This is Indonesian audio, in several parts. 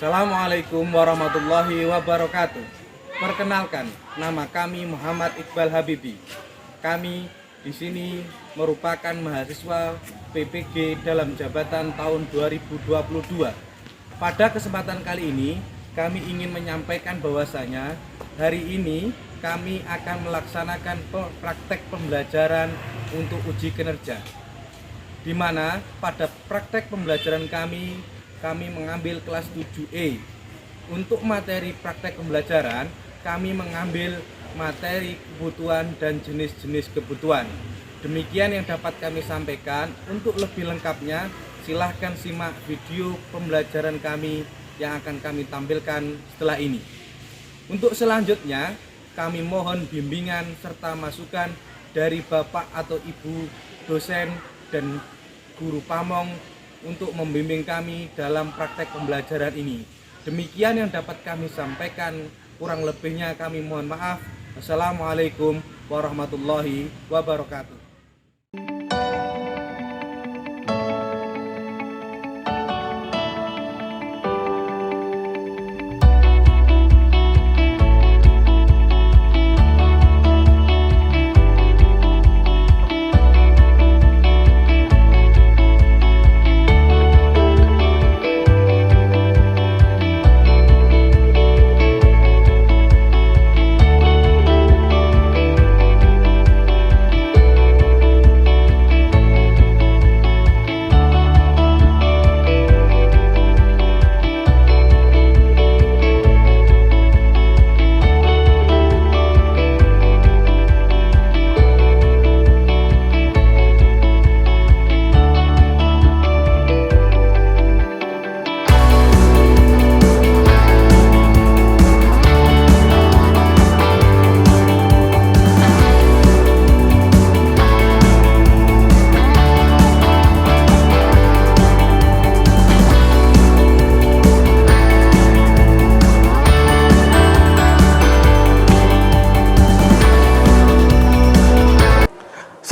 Assalamualaikum warahmatullahi wabarakatuh. Perkenalkan, nama kami Muhammad Iqbal Habibi. Kami di sini merupakan mahasiswa PPG dalam jabatan tahun 2022. Pada kesempatan kali ini, kami ingin menyampaikan bahwasanya hari ini kami akan melaksanakan praktek pembelajaran untuk uji kinerja. Di mana pada praktek pembelajaran kami mengambil kelas 7E. Untuk materi praktek pembelajaran, kami mengambil materi kebutuhan dan jenis-jenis kebutuhan. Demikian yang dapat kami sampaikan. Untuk lebih lengkapnya, silahkan simak video pembelajaran kami yang akan kami tampilkan setelah ini. Untuk selanjutnya, kami mohon bimbingan serta masukan dari Bapak atau Ibu dosen dan guru pamong untuk membimbing kami dalam praktek pembelajaran ini. Demikian yang dapat kami sampaikan, kurang lebihnya kami mohon maaf. Assalamualaikum warahmatullahi wabarakatuh.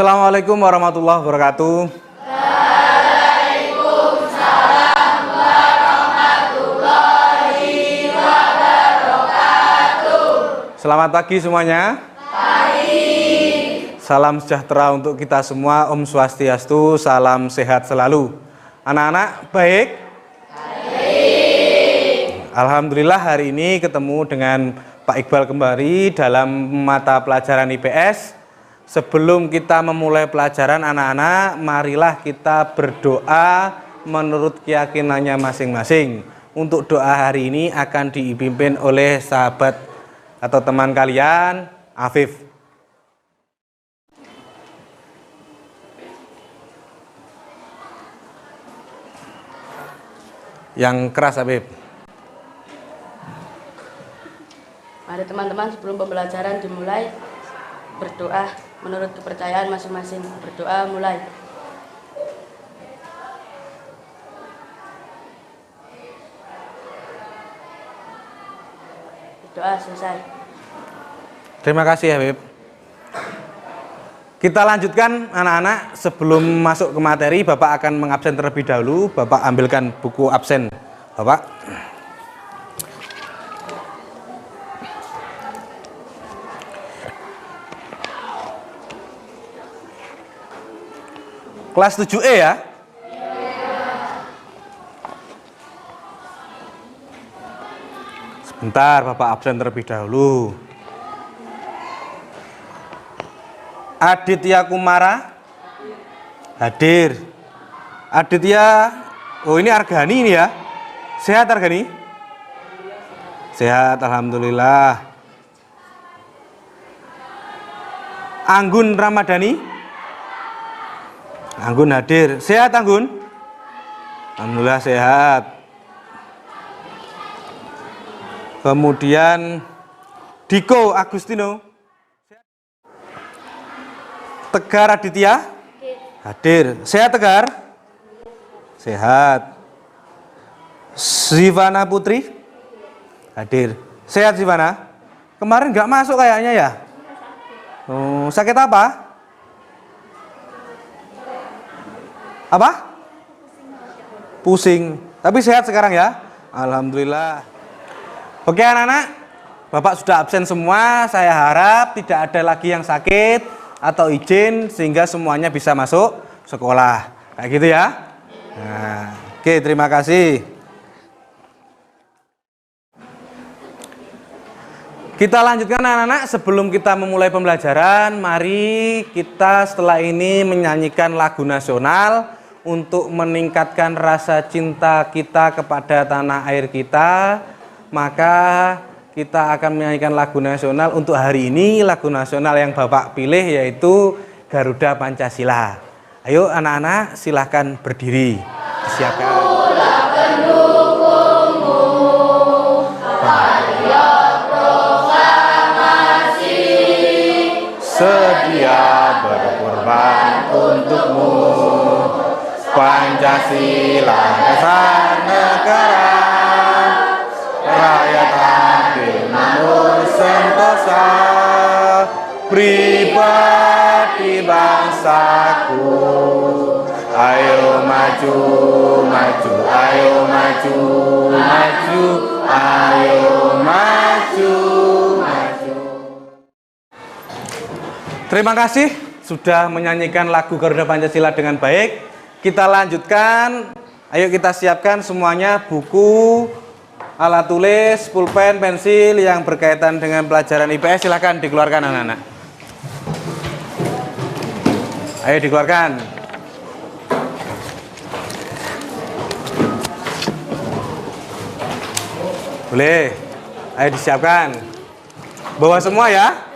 Assalamualaikum warahmatullahi wabarakatuh. Waalaikumsalam warahmatullahi wabarakatuh. Selamat pagi semuanya. Pagi. Salam sejahtera untuk kita semua. Om Swastiastu, salam sehat selalu. Anak-anak baik? Baik. Alhamdulillah hari ini ketemu dengan Pak Iqbal kembali dalam mata pelajaran IPS. Sebelum kita memulai pelajaran anak-anak, marilah kita berdoa menurut keyakinannya masing-masing. Untuk doa hari ini akan dipimpin oleh sahabat atau teman kalian, Afif. Yang keras, Afif. Mari teman-teman, sebelum pembelajaran dimulai, berdoa menurut kepercayaan masing-masing. Berdoa mulai. Berdoa selesai. Terima kasih, Habib. Kita lanjutkan anak-anak. Sebelum masuk ke materi, Bapak akan mengabsen terlebih dahulu. Bapak ambilkan buku absen Bapak. Kelas 7E ya? Sebentar, Bapak absen terlebih dahulu. Aditya Kumara hadir. Aditya, oh ini Argani ini ya? Sehat Argani? Sehat, alhamdulillah. Anggun Ramadhani? Anggun hadir. Sehat Anggun? Alhamdulillah sehat. Kemudian Diko Agustino. Tegar Aditya? Hadir. Sehat Tegar? Sehat. Zivana Putri? Hadir. Sehat Zivana? Kemarin nggak masuk kayaknya ya? Oh, sakit apa? Apa? Pusing. Tapi sehat sekarang ya? Alhamdulillah. Oke anak-anak, Bapak sudah absen semua. Saya harap tidak ada lagi yang sakit atau izin sehingga semuanya bisa masuk sekolah. Kayak gitu ya. Nah, oke, terima kasih. Kita lanjutkan anak-anak. Sebelum kita memulai pembelajaran, mari kita setelah ini menyanyikan lagu nasional untuk meningkatkan rasa cinta kita kepada tanah air kita. Maka kita akan menyanyikan lagu nasional untuk hari ini. Lagu nasional yang Bapak pilih yaitu Garuda Pancasila. Ayo anak-anak silahkan berdiri. Disiapkan. Sedia berkorban untukmu, Pancasila dasar negara, rakyat adil makmur sentosa, pribadi bangsaku. Ayo maju, maju, ayo maju, maju, ayo maju, maju. Terima kasih sudah menyanyikan lagu Garuda Pancasila dengan baik. Kita lanjutkan. Ayo kita siapkan semuanya buku, alat tulis, pulpen, pensil yang berkaitan dengan pelajaran IPS. Silakan dikeluarkan anak-anak. Ayo dikeluarkan. Boleh. Ayo disiapkan. Bawa semua ya.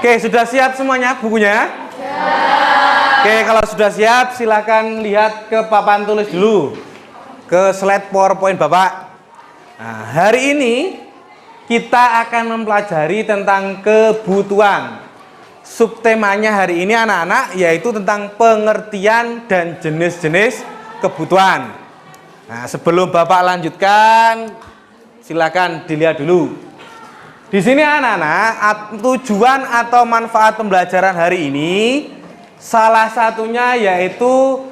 Oke, sudah siap semuanya bukunya? Oke, kalau sudah siap silakan lihat ke papan tulis dulu, ke slide PowerPoint Bapak. Nah, hari ini kita akan mempelajari tentang kebutuhan. Subtemanya hari ini anak-anak yaitu tentang pengertian dan jenis-jenis kebutuhan. Nah, sebelum Bapak lanjutkan, silakan dilihat dulu. Di sini anak-anak, tujuan atau manfaat pembelajaran hari ini salah satunya yaitu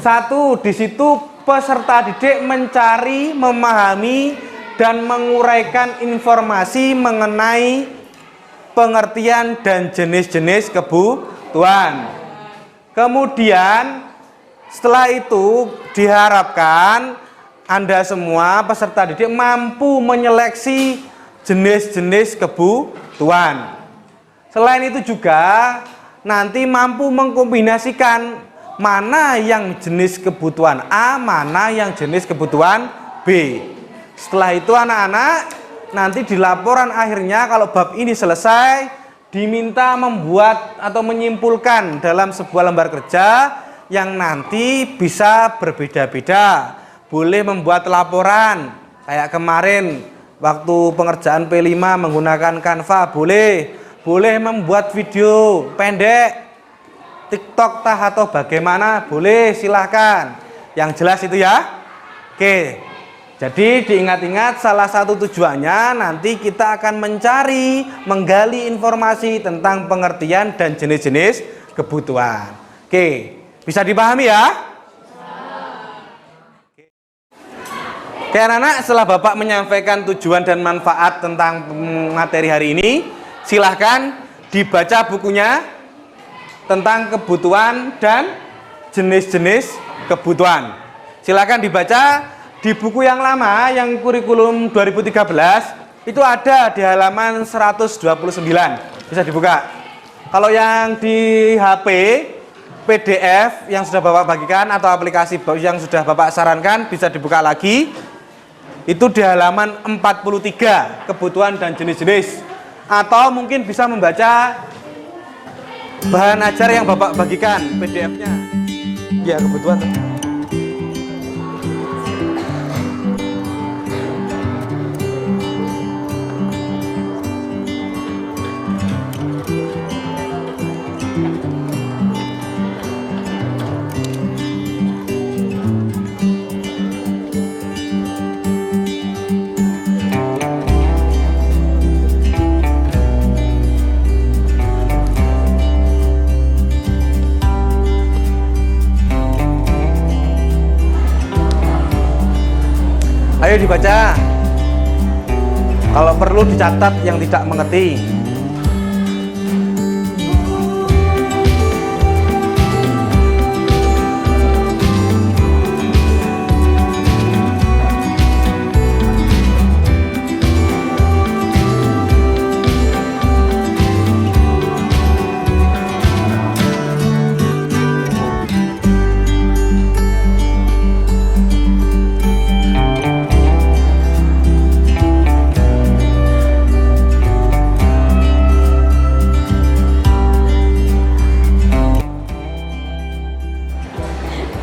satu, di situ peserta didik mencari, memahami dan menguraikan informasi mengenai pengertian dan jenis-jenis kebutuhan. Kemudian setelah itu diharapkan Anda semua peserta didik mampu menyeleksi jenis-jenis kebutuhan. Selain itu juga nanti mampu mengkombinasikan mana yang jenis kebutuhan A, mana yang jenis kebutuhan B. Setelah itu anak-anak nanti di laporan akhirnya kalau bab ini selesai diminta membuat atau menyimpulkan dalam sebuah lembar kerja yang nanti bisa berbeda-beda. Boleh membuat laporan kayak kemarin waktu pengerjaan P5 menggunakan Canva, boleh membuat video pendek, TikTok atau bagaimana, boleh, silahkan. Yang jelas itu ya. Oke, jadi diingat-ingat salah satu tujuannya nanti kita akan mencari, menggali informasi tentang pengertian dan jenis-jenis kebutuhan. Oke, bisa dipahami ya? Oke anak-anak, setelah Bapak menyampaikan tujuan dan manfaat tentang materi hari ini, silahkan dibaca bukunya tentang kebutuhan dan jenis-jenis kebutuhan. Silahkan dibaca di buku yang lama, yang kurikulum 2013, itu ada di halaman 129, bisa dibuka. Kalau yang di HP, PDF yang sudah Bapak bagikan atau aplikasi yang sudah Bapak sarankan bisa dibuka lagi. Itu di halaman 43, kebutuhan dan jenis-jenis. Atau mungkin bisa membaca bahan ajar yang Bapak bagikan, PDF-nya. Ya, kebutuhan. dibaca. Kalau perlu dicatat yang tidak mengerti.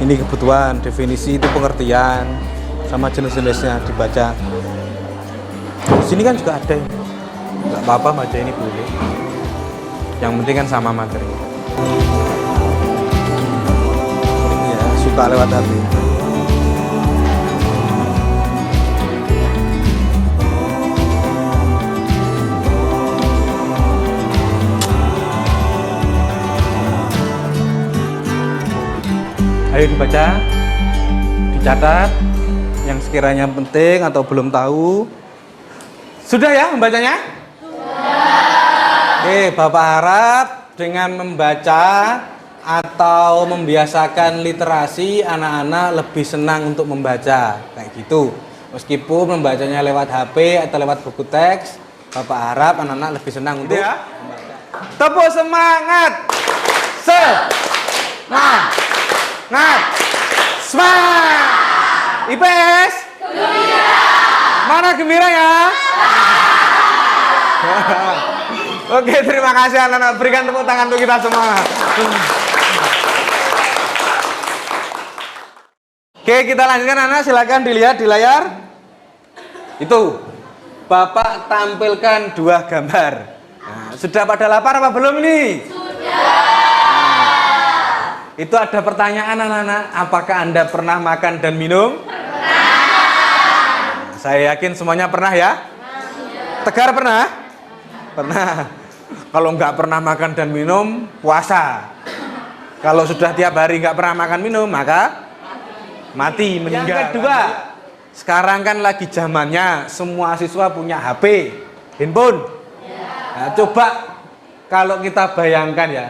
Ini kebutuhan, definisi itu pengertian sama jenis-jenisnya dibaca. Di sini kan juga ada, nggak apa-apa baca ini boleh. Yang penting kan sama materi. Ya, suka lewat HP. Ayo dibaca, dicatat yang sekiranya penting atau belum tahu. Sudah ya membacanya? Sudah. Oke, Bapak harap dengan membaca atau membiasakan literasi, anak-anak lebih senang untuk membaca kayak gitu. Meskipun membacanya lewat HP atau lewat buku teks, Bapak harap anak-anak lebih senang untuk membaca. Tepuk semangat. Semangat. IPS gembira. Mana gembira ya? Oke, terima kasih anak-anak. Berikan tepuk tangan untuk kita semua. Oke, kita lanjutkan anak. Silakan dilihat di layar. Itu Bapak tampilkan 2 gambar. Nah, sudah pada lapar apa belum ini? Itu ada pertanyaan anak-anak, apakah Anda pernah makan dan minum? Pernah. Saya yakin semuanya pernah ya? Tegar pernah? Pernah. Kalau nggak pernah makan dan minum, puasa. Kalau sudah tiap hari nggak pernah makan minum, maka mati, meninggal. Yang kedua, sekarang kan lagi zamannya semua siswa punya HP, handphone. Nah, coba kalau kita bayangkan ya,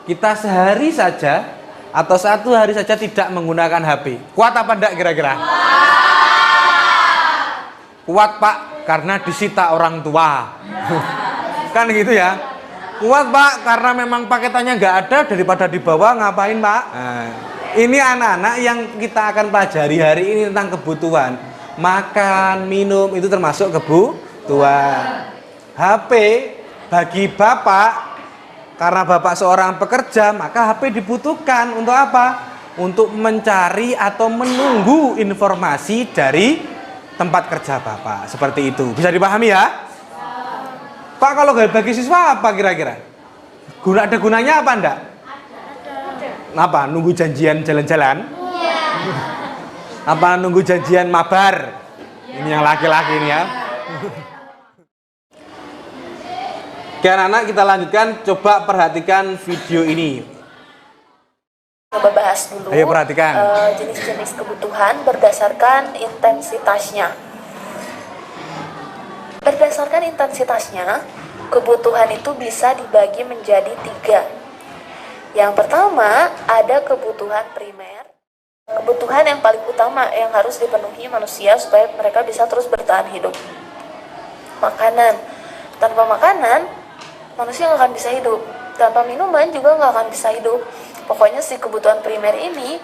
kita sehari saja atau 1 hari saja tidak menggunakan HP. Kuat apa enggak kira-kira? Kuat Pak, karena disita orang tua. Kan gitu ya. Kuat Pak, karena memang paketannya nggak ada, daripada dibawa ngapain Pak? Nah, ini anak-anak yang kita akan pelajari hari ini tentang kebutuhan. Makan, minum, itu termasuk kebutuhan. HP bagi Bapak, karena Bapak seorang pekerja, maka HP dibutuhkan untuk apa? Untuk mencari atau menunggu informasi dari tempat kerja Bapak. Seperti itu. Bisa dipahami ya? Pak, kalau bagi siswa apa kira-kira? Ada gunanya apa enggak? Apa? Nunggu janjian jalan-jalan? Iya. Apa nunggu janjian mabar? Ini yang laki-laki ini ya. Oke anak-anak, kita lanjutkan. Coba perhatikan video ini. Coba bahas dulu. Ayo perhatikan. Jenis-jenis kebutuhan berdasarkan intensitasnya. Berdasarkan intensitasnya, kebutuhan itu bisa dibagi menjadi 3. Yang pertama, ada kebutuhan primer. Kebutuhan yang paling utama yang harus dipenuhi manusia supaya mereka bisa terus bertahan hidup. Makanan. Tanpa makanan, manusia nggak akan bisa hidup. Tanpa minuman juga nggak akan bisa hidup. Pokoknya si kebutuhan primer ini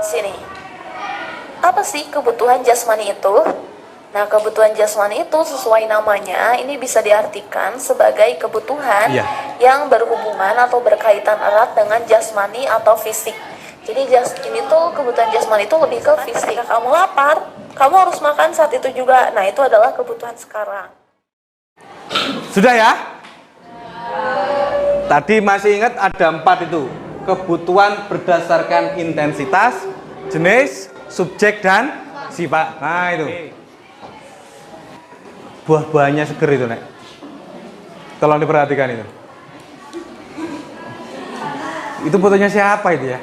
sini. Apa sih kebutuhan jasmani itu? Nah, kebutuhan jasmani itu sesuai namanya, ini bisa diartikan sebagai kebutuhan yang berhubungan atau berkaitan erat dengan jasmani atau fisik. Jadi ini tuh kebutuhan jasmani itu lebih ke fisik. Ketika kamu lapar, kamu harus makan saat itu juga. Nah, itu adalah kebutuhan sekarang. Sudah ya? Tadi masih ingat ada 4 itu. Kebutuhan berdasarkan intensitas, jenis, subjek, dan sifat. Nah itu. Buah-buahnya seger itu, Nek. Tolong diperhatikan itu. Itu fotonya siapa itu ya?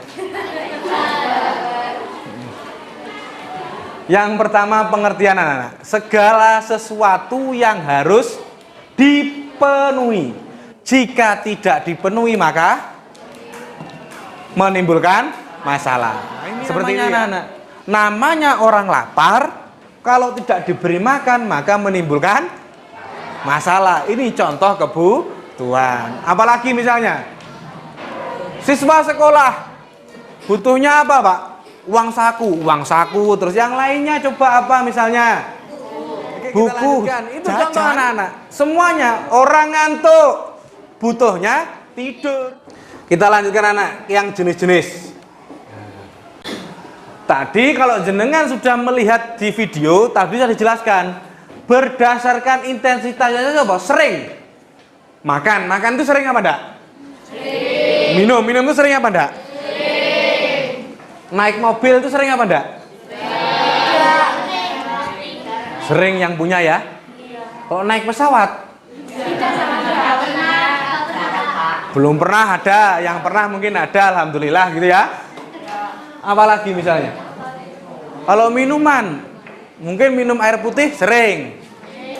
Yang pertama pengertian anak-anak. Segala sesuatu yang harus dipenuhi. Jika tidak dipenuhi maka menimbulkan masalah. Seperti ini anak-anak. Namanya orang lapar, kalau tidak diberi makan maka menimbulkan masalah. Ini contoh kebutuhan. Apalagi misalnya siswa sekolah butuhnya apa, Pak? Uang saku, terus yang lainnya coba apa misalnya? Buku. Itu contoh anak-anak. Semuanya orang ngantuk, butuhnya tidur. Kita lanjutkan anak yang jenis-jenis. Tadi kalau jenengan sudah melihat di video, tadi sudah dijelaskan. Berdasarkan intensitasnya apa? Sering. Makan itu sering apa enggak? Sering. Minum itu sering apa enggak? Naik mobil itu sering apa enggak? Sering yang punya ya. Kalau naik pesawat? Belum pernah ada, yang pernah mungkin ada, alhamdulillah gitu ya. Apalagi misalnya? Kalau minuman, mungkin minum air putih sering.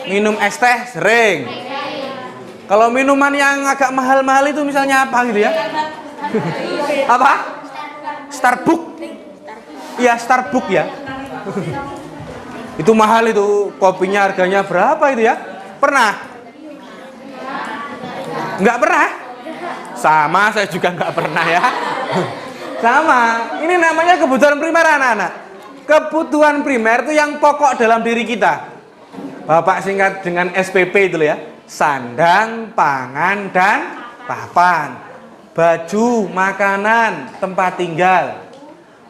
Minum es teh sering. Kalau minuman yang agak mahal-mahal itu misalnya apa gitu ya? Apa? Starbucks. Iya, Starbucks ya. Itu mahal itu, kopinya harganya berapa itu ya? Pernah? Enggak pernah? Sama, saya juga enggak pernah ya. Sama, ini namanya kebutuhan primer anak-anak. Kebutuhan primer itu yang pokok dalam diri kita. Bapak singkat dengan SPP itu ya. Sandang, pangan, dan papan. Baju, makanan, tempat tinggal.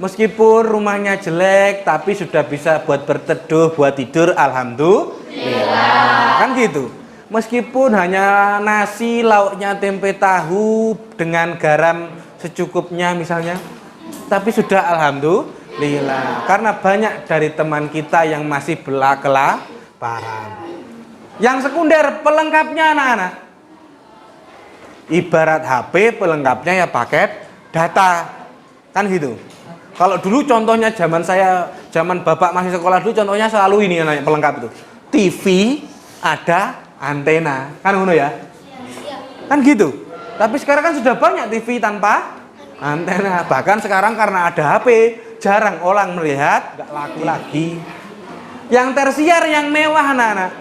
Meskipun rumahnya jelek, tapi sudah bisa buat berteduh, buat tidur, alhamdulillah. Kan gitu. Meskipun hanya nasi, lauknya tempe tahu dengan garam secukupnya misalnya, tapi sudah alhamdulillah. Karena banyak dari teman kita yang masih kelaparan. Yang sekunder, pelengkapnya anak-anak. Ibarat HP, pelengkapnya ya paket data. Kan gitu. Kalau dulu contohnya zaman bapak masih sekolah dulu, contohnya selalu ini anak pelengkap itu. TV, ada antena. Kan ngono ya? Kan gitu. Tapi sekarang kan sudah banyak TV tanpa antena. Bahkan sekarang karena ada HP, jarang orang melihat, nggak laku lagi. Yang tersier, yang mewah anak-anak.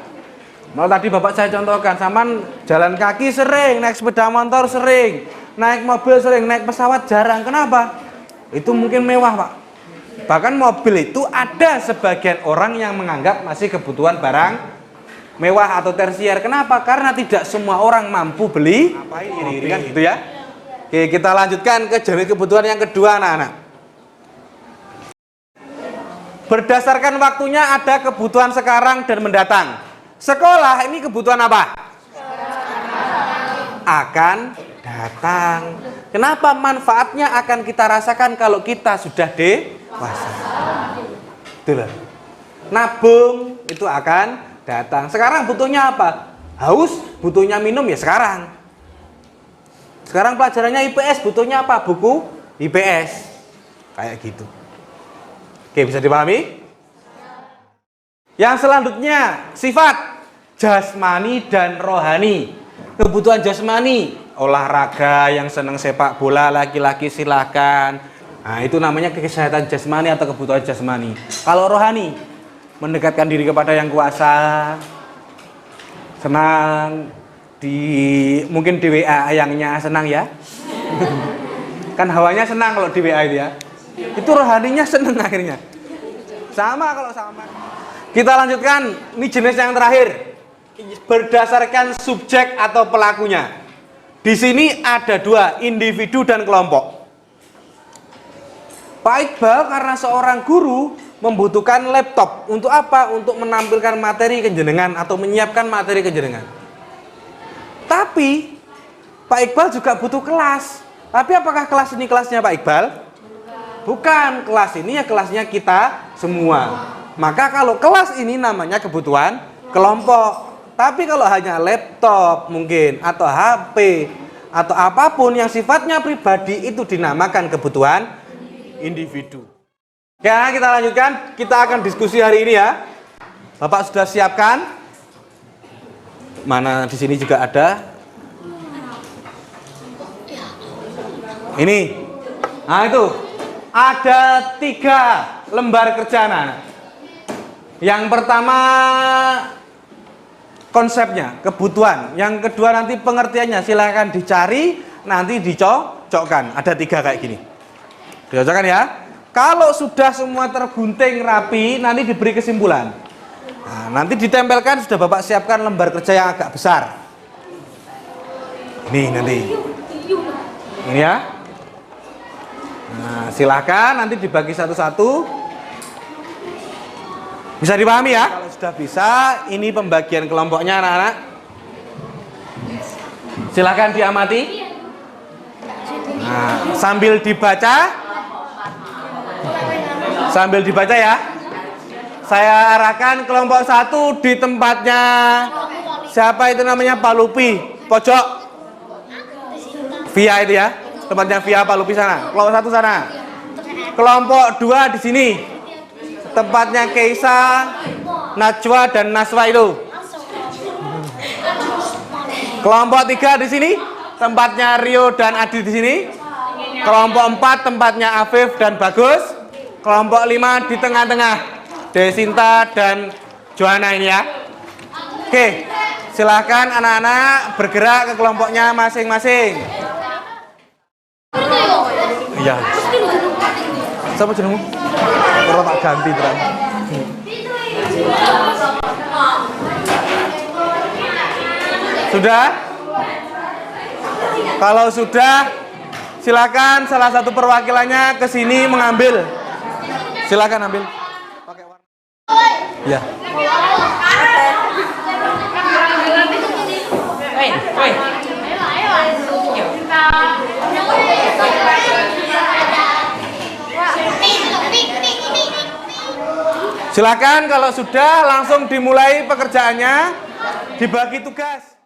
Mau tadi bapak saya contohkan, saman jalan kaki sering, naik sepeda motor sering, naik mobil sering, naik pesawat jarang. Kenapa? Itu mungkin mewah, Pak. Bahkan mobil itu ada sebagian orang yang menganggap masih kebutuhan barang mewah atau tersier. Kenapa? Karena tidak semua orang mampu beli ini kan gitu ya. Oke, kita lanjutkan ke jenis kebutuhan yang kedua anak-anak. Berdasarkan waktunya ada kebutuhan sekarang dan mendatang. Sekolah ini kebutuhan apa? Akan datang. Kenapa manfaatnya akan kita rasakan kalau kita sudah dewasa? Itulah. Nabung itu akan datang. Sekarang butuhnya apa? Haus, butuhnya minum ya sekarang. Sekarang pelajarannya IPS, butuhnya apa? Buku IPS. Kayak gitu. Oke, bisa dipahami? Yang selanjutnya, sifat jasmani dan rohani. Kebutuhan jasmani, olahraga, yang senang sepak bola, laki-laki silahkan. Nah, itu namanya kesehatan jasmani atau kebutuhan jasmani. Kalau rohani, mendekatkan diri kepada yang kuasa, senang, mungkin di WA ayangnya senang ya. Kan hawanya senang kalau di WA itu ya. Itu rohaninya senang akhirnya. Sama kalau sama. Kita lanjutkan, ini jenis yang terakhir. Berdasarkan subjek atau pelakunya. Di sini ada dua, individu dan kelompok. Pak Iqbal karena seorang guru membutuhkan laptop. Untuk apa? Untuk menampilkan materi kejenengan atau menyiapkan materi kejenengan. Tapi Pak Iqbal juga butuh kelas. Tapi apakah kelas ini kelasnya Pak Iqbal? Bukan, kelas ini ya kelasnya kita semua. Maka kalau kelas ini namanya kebutuhan kelompok. Tapi kalau hanya laptop mungkin atau HP atau apapun yang sifatnya pribadi itu dinamakan kebutuhan individu. Oke, kita lanjutkan. Kita akan diskusi hari ini ya. Bapak sudah siapkan? Mana di sini juga ada. Ini. Nah itu. Ada 3 lembar kerja anak-anak. Yang pertama konsepnya, kebutuhan. Yang kedua nanti pengertiannya. Silakan dicari, nanti dicocokkan. Ada 3 kayak gini. Dicocokkan ya. Kalau sudah semua tergunting rapi, nanti diberi kesimpulan. Nah, nanti ditempelkan, sudah Bapak siapkan lembar kerja yang agak besar. Ini nanti. Ini ya. Nah, silahkan nanti dibagi satu-satu. Bisa dipahami ya? Kalau sudah bisa, ini pembagian kelompoknya anak-anak. Silahkan diamati. Nah, sambil dibaca. Sambil dibaca ya. Saya arahkan kelompok 1 di tempatnya siapa itu namanya Pak Lupi, pojok. Via itu ya. Tempatnya Via Pak Lupi sana. Kelompok 1 sana. Kelompok 2 di sini. Tempatnya Keisa, Najwa dan Naswa itu. Kelompok 3 di sini. Tempatnya Rio dan Adi di sini. Kelompok 4 tempatnya Afif dan Bagus. Kelompok 5 di tengah-tengah. Desinta dan Johanna ini ya. Oke, silahkan anak-anak bergerak ke kelompoknya masing-masing. Iya. Siapa jenengmu? Ora tak ganti terang. Sudah? Kalau sudah, silakan salah satu perwakilannya ke sini mengambil. Silakan ambil. Pakai warna. Ya. Silakan kalau sudah langsung dimulai pekerjaannya, dibagi tugas.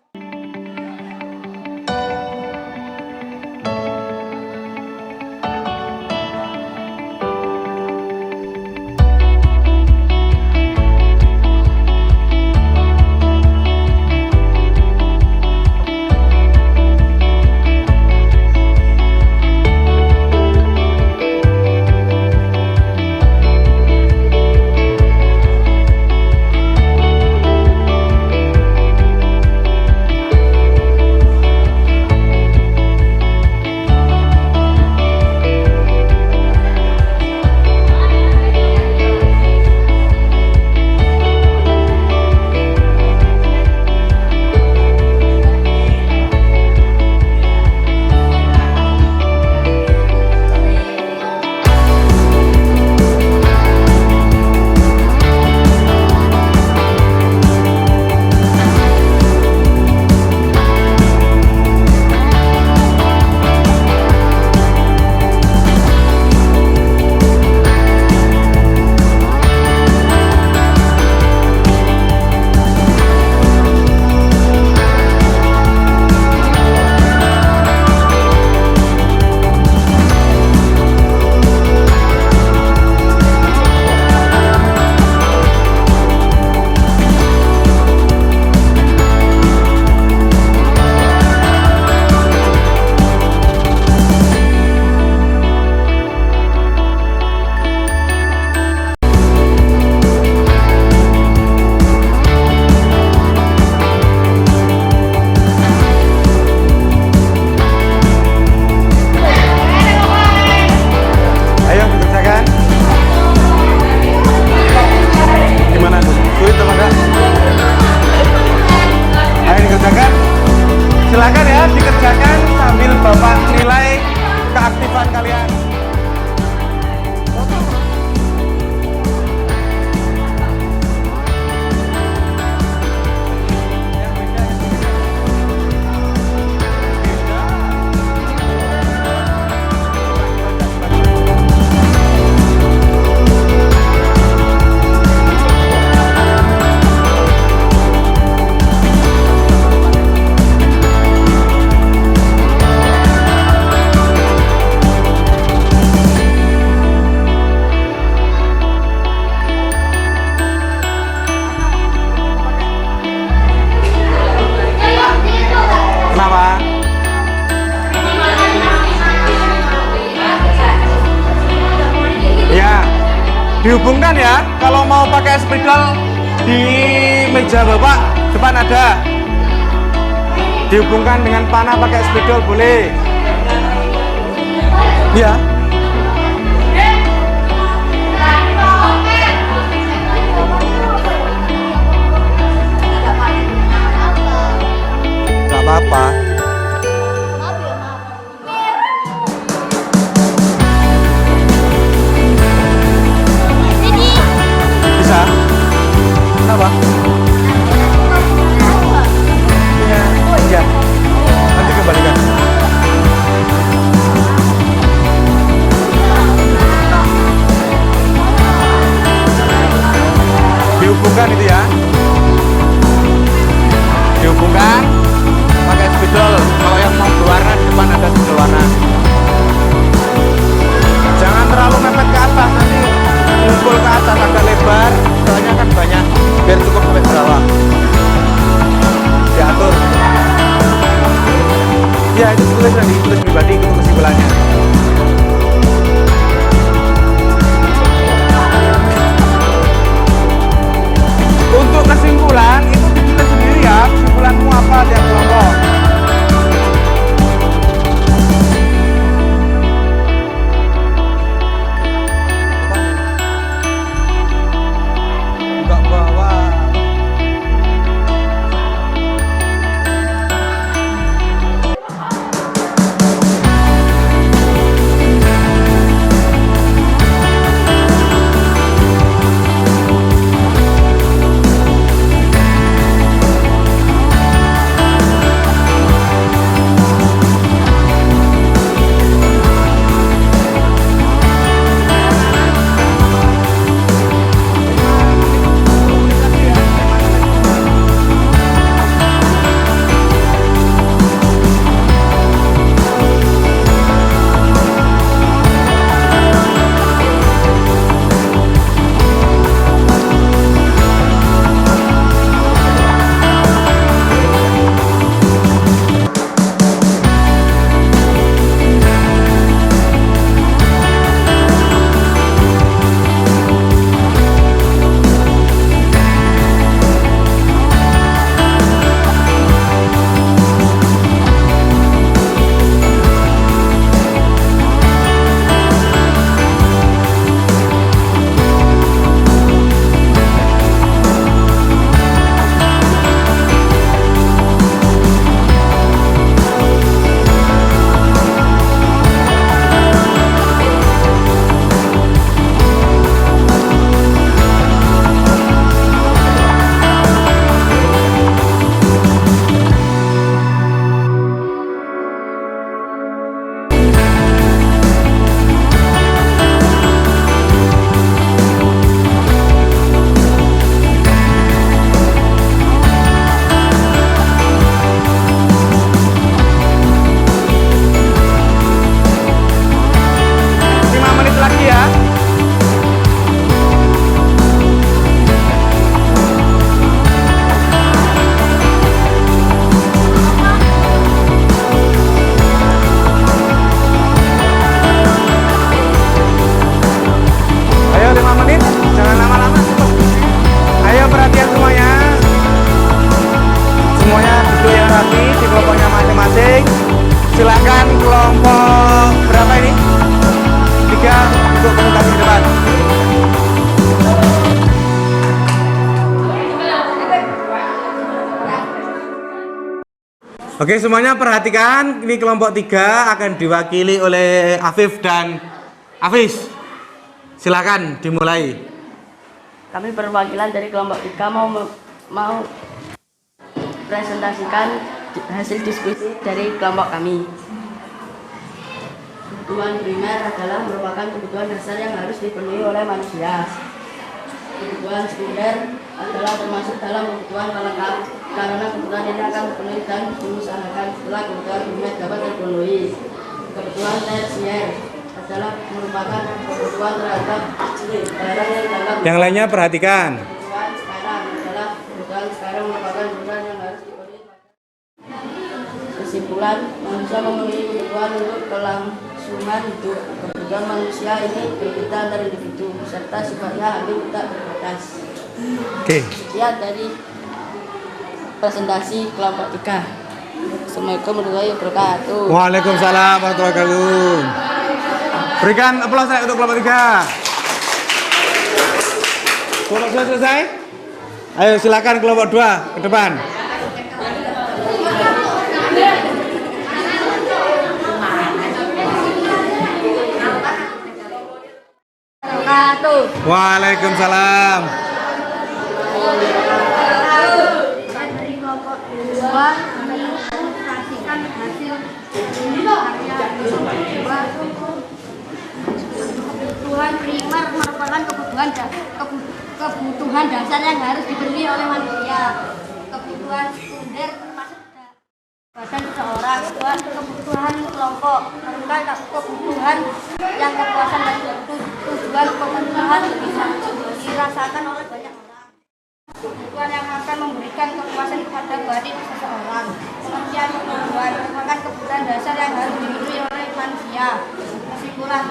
Dihubungkan ya, kalau mau pakai spidol di meja Bapak depan ada. Dihubungkan dengan panah pakai spidol boleh. Ya. Gak apa-apa. Bisa? Kenapa? Iya. Iya. Nanti kembalikan. Dihubungkan itu ya. Dihubungkan pakai spidol. Kalau yang mau berwarna di depan ada spidol warna. Jangan terlalu mepet ke atas, nanti ngumpul ke atas agak lebar, soalnya kan banyak, biar cukup sampai bawah. Diatur. Ya itu tulis tadi, tulis pribadi itu kesimpulannya. Untuk kesimpulan itu ditulis sendiri ya, kesimpulanmu apa tiap kelompok. Buka bawah. Silakan kelompok berapa ini? 3 untuk komunikasi di depan. Oke, semuanya perhatikan, ini kelompok 3 akan diwakili oleh Afif dan Afis. Silakan dimulai. Kami perwakilan dari kelompok 3 mau presentasikan hasil diskusi dari kelompok kami. Kebutuhan primer adalah merupakan kebutuhan dasar yang harus dipenuhi oleh manusia. Kebutuhan sekunder adalah termasuk dalam kebutuhan pelengkap, karena kebutuhan ini akan terpenuhi dan diusahakan setelah kebutuhan primer dapat terpenuhi. Kebutuhan tersier adalah merupakan kebutuhan terhadap barang yang dalam. Yang lainnya perhatikan. Kebutuhan sekarang adalah kebutuhan sekarang merupakan kebutuhan yang harus dipenuhi. Kesimpulan, manusia memenuhi kebutuhan untuk kelangsungan hidup. Kebutuhan manusia ini berbeda antar individu, serta sifatnya hampir tak terbatas. Oke. Sekian dari presentasi kelompok 3. Assalamualaikum warahmatullahi wabarakatuh. Waalaikumsalam warahmatullahi wabarakatuh. Berikan aplaus untuk kelompok 3. Kelompok 2 selesai? Ayo silakan kelompok 2 ke depan. Waalaikumsalam. Dari kelompok 2 menginvestasikan hasil karya kebutuhan primer merupakan kebutuhan dasar yang harus dipenuhi oleh manusia. Kebutuhan sekunder termasuk kebebasan seseorang. Kebutuhan kelompok merupakan kebutuhan yang kepuasan dan tujuan kebutuhan bisa dirasakan oleh banyak orang. Kebutuhan yang akan memberikan kepuasan kepada batin seseorang. Kemanusiaan kebutuhan merupakan kebutuhan dasar yang harus dipenuhi oleh manusia. Kesimpulan,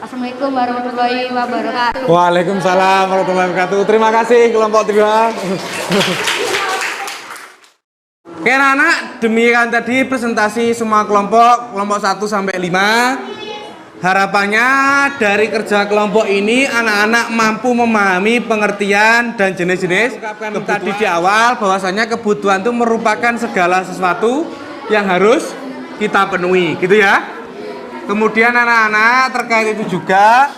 Assalamualaikum warahmatullahi wabarakatuh. Waalaikumsalam warahmatullahi wabarakatuh. Terima kasih kelompok 3. Oke anak-anak, demikian tadi presentasi semua kelompok 1 sampai 5. Harapannya dari kerja kelompok ini anak-anak mampu memahami pengertian dan jenis-jenis kebutuhan tadi di awal, bahwasanya kebutuhan itu merupakan segala sesuatu yang harus kita penuhi, gitu ya. Kemudian anak-anak terkait itu juga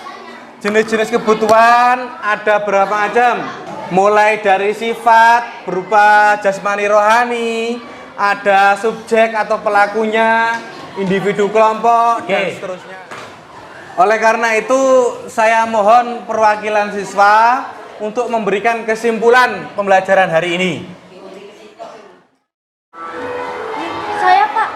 jenis-jenis kebutuhan ada berapa macam, mulai dari sifat berupa jasmani rohani, ada subjek atau pelakunya, individu kelompok, dan seterusnya. Oleh karena itu saya mohon perwakilan siswa untuk memberikan kesimpulan pembelajaran hari ini. Saya, Pak.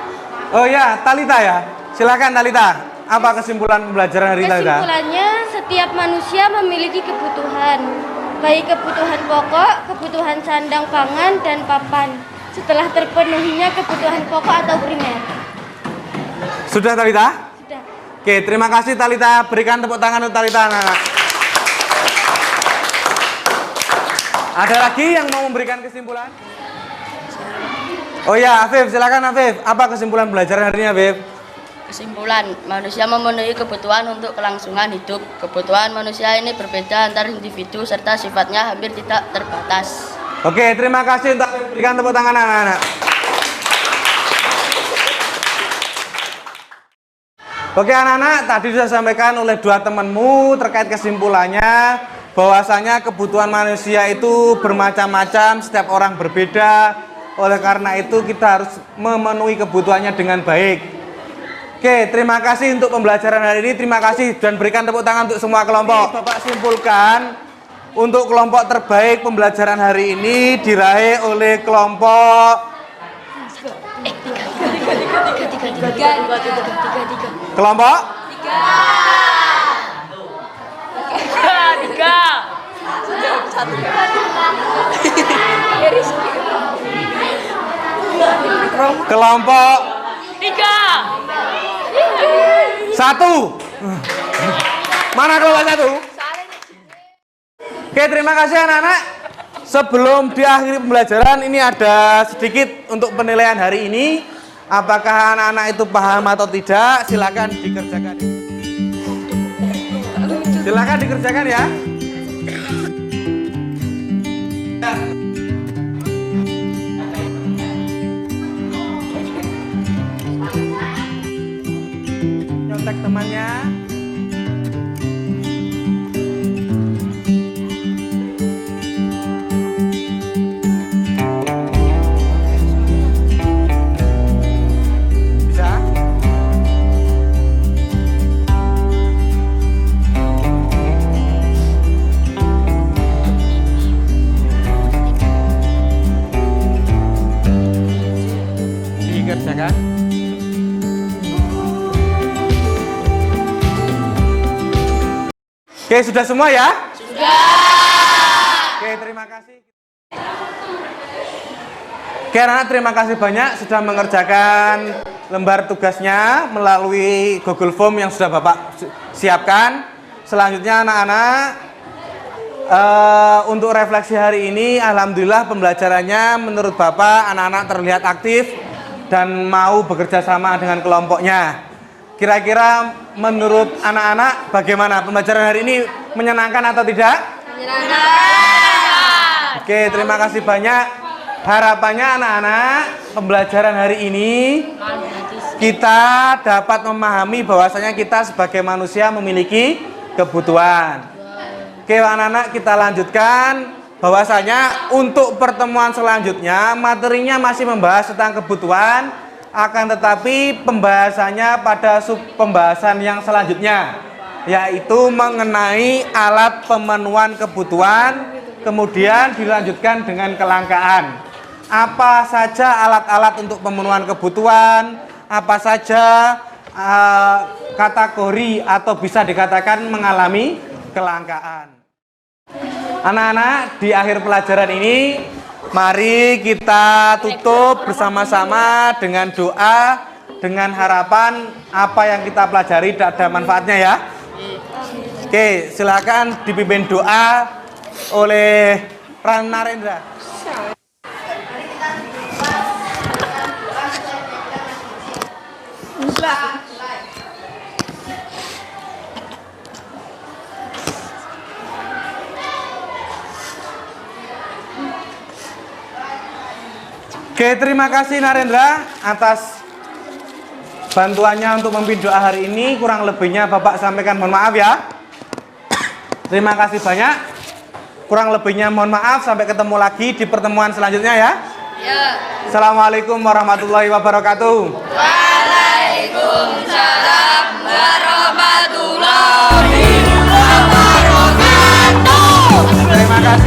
Oh ya, Talita ya. Silakan Talita. Apa kesimpulan pembelajaran hari ini, Talita? Kesimpulannya, setiap manusia memiliki kebutuhan, baik kebutuhan pokok, kebutuhan sandang pangan, dan papan. Setelah terpenuhinya kebutuhan pokok atau primer. Sudah Talita? Sudah. Oke, terima kasih Talita. Berikan tepuk tangan untuk Talita, anak-anak. Ada lagi yang mau memberikan kesimpulan? Oh ya, Afif, silakan Afif. Apa kesimpulan pembelajaran hari ini, Afif? Kesimpulan, manusia memenuhi kebutuhan untuk kelangsungan hidup. Kebutuhan manusia ini berbeda antar individu serta sifatnya hampir tidak terbatas. Oke, terima kasih untuk Afif. Berikan tepuk tangan anak-anak. Oke anak-anak, tadi sudah disampaikan oleh 2 temanmu terkait kesimpulannya bahwasanya kebutuhan manusia itu bermacam-macam, setiap orang berbeda. Oleh karena itu kita harus memenuhi kebutuhannya dengan baik. Oke, terima kasih untuk pembelajaran hari ini. Terima kasih dan berikan tepuk tangan untuk semua kelompok. Bapak simpulkan untuk kelompok terbaik pembelajaran hari ini diraih oleh kelompok kelompok 3. Kelompok 1. Mana kelompok 1? Oke, terima kasih anak-anak. Sebelum diakhiri pembelajaran ini ada sedikit untuk penilaian hari ini. Apakah anak-anak itu paham atau tidak? Silakan dikerjakan. Silakan dikerjakan ya. Nyontek temannya. Dikerjakan. Oke, sudah semua ya? Sudah. Oke, terima kasih. Oke anak-anak, terima kasih banyak sudah mengerjakan lembar tugasnya melalui Google Form yang sudah Bapak siapkan. Selanjutnya anak-anak, untuk refleksi hari ini, alhamdulillah pembelajarannya menurut Bapak anak-anak terlihat aktif dan mau bekerja sama dengan kelompoknya. Kira-kira menurut anak-anak bagaimana pembelajaran hari ini, menyenangkan atau tidak? Menyenangkan. Oke, terima kasih banyak. Harapannya anak-anak pembelajaran hari ini kita dapat memahami bahwasanya kita sebagai manusia memiliki kebutuhan. Oke anak-anak, kita lanjutkan bahwasanya untuk pertemuan selanjutnya materinya masih membahas tentang kebutuhan, akan tetapi pembahasannya pada pembahasan yang selanjutnya, yaitu mengenai alat pemenuhan kebutuhan, kemudian dilanjutkan dengan kelangkaan. Apa saja alat-alat untuk pemenuhan kebutuhan, apa saja kategori atau bisa dikatakan mengalami kelangkaan. Anak-anak, di akhir pelajaran ini mari kita tutup bersama-sama dengan doa, dengan harapan apa yang kita pelajari ada manfaatnya ya. Oke, silakan dipimpin doa oleh Narendra. Oke, terima kasih Narendra atas bantuannya untuk memimpin doa hari ini. Kurang lebihnya Bapak sampaikan mohon maaf ya. Terima kasih banyak. Kurang lebihnya mohon maaf. Sampai ketemu lagi di pertemuan selanjutnya ya. Ya. Assalamualaikum warahmatullahi wabarakatuh. Waalaikumsalam warahmatullahi wabarakatuh. Terima kasih.